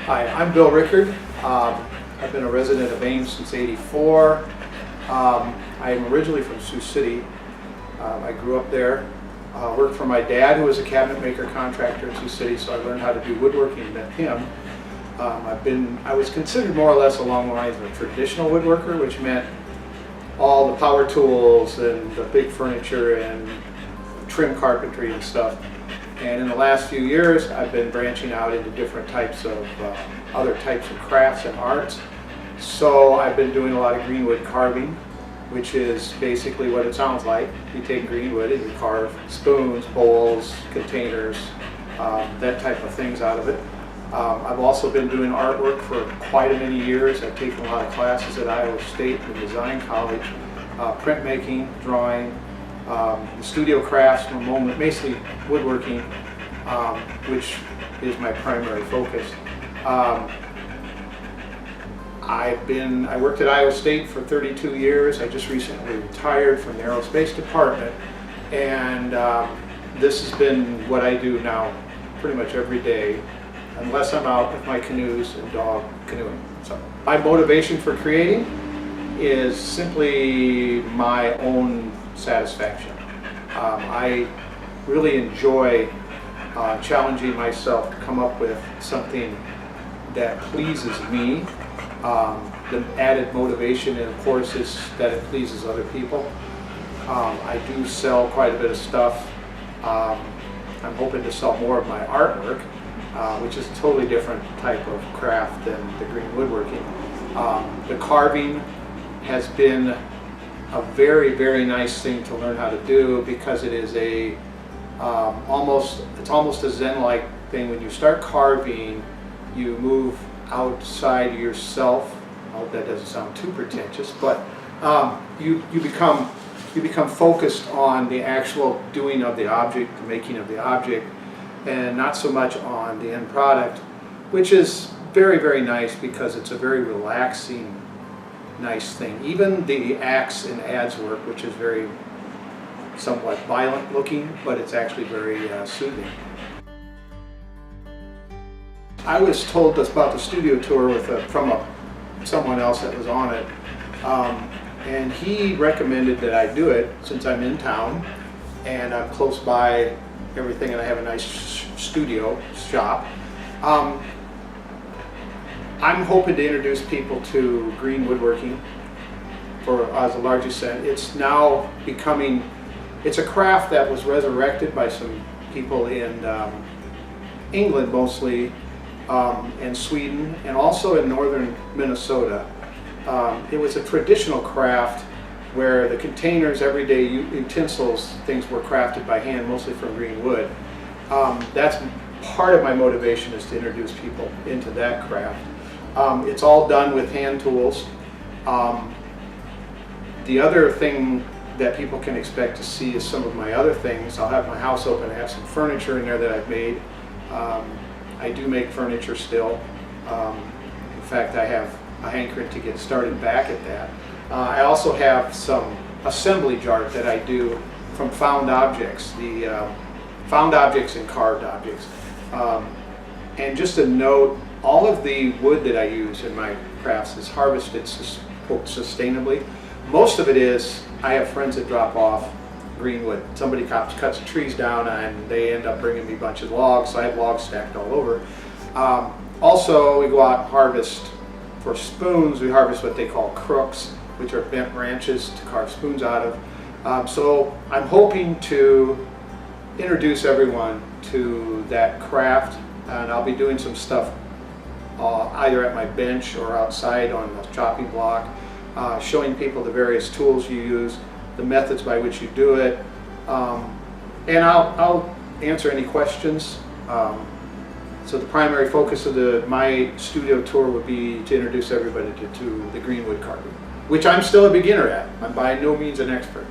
Hi, I'm Bill Rickard. I've been a resident of Ames since '84. I'm originally from Sioux City. I grew up there. Worked for my dad, who was a cabinet maker contractor in Sioux City, so I learned how to do woodworking with him. I was considered more or less along the lines of a traditional woodworker, which meant all the power tools and the big furniture and trim carpentry and stuff. And in the last few years, I've been branching out into different types of other types of crafts and arts. So I've been doing a lot of greenwood carving, which is basically what it sounds like. You take greenwood and you carve spoons, bowls, containers, that type of things out of it. I've also been doing artwork for quite a many years. I've taken a lot of classes at Iowa State and Design College, printmaking, drawing, studio crafts, basically woodworking, which is my primary focus. I worked at Iowa State for 32 years. I just recently retired from the aerospace department, and this has been what I do now pretty much every day, unless I'm out with my canoes and dog canoeing. So my motivation for creating is simply my own satisfaction. I really enjoy challenging myself to come up with something that pleases me. The added motivation, and of course, is that it pleases other people. I do sell quite a bit of stuff. I'm hoping to sell more of my artwork, which is a totally different type of craft than the green woodworking. The carving has been a very, very nice thing to learn how to do, because it is it's almost a Zen-like thing. When you start carving, you move outside yourself. I hope that doesn't sound too pretentious, but you become focused on the actual doing of the object, the making of the object, and not so much on the end product, which is very, very nice, because it's a very relaxing, nice thing. Even the axe and adze work, which is very somewhat violent looking, but it's actually very soothing. I was told about the studio tour from someone else that was on it, and he recommended that I do it since I'm in town and I'm close by everything, and I have a nice studio shop. I'm hoping to introduce people to green woodworking as a large extent. It's now it's a craft that was resurrected by some people in England mostly, and Sweden, and also in northern Minnesota. It was a traditional craft where the containers, everyday utensils, things were crafted by hand, mostly from green wood. That's part of my motivation, is to introduce people into that craft. It's all done with hand tools. The other thing that people can expect to see is some of my other things. I'll have my house open. I have some furniture in there that I've made. I do make furniture still. In fact, I have a hankering to get started back at that. I also have some assembly art that I do from found objects, found objects and carved objects. And just a note, all of the wood that I use in my crafts is harvested sustainably. Most of it is, I have friends that drop off green wood. Somebody cuts the trees down and they end up bringing me a bunch of logs, so I have logs stacked all over. Also, we go out and harvest for spoons. We harvest what they call crooks, which are bent branches to carve spoons out of. So I'm hoping to introduce everyone to that craft, and I'll be doing some stuff either at my bench or outside on the chopping block, showing people the various tools you use, the methods by which you do it, and I'll answer any questions. So the primary focus of my studio tour would be to introduce everybody to the greenwood carving, which I'm still a beginner at. I'm by no means an expert.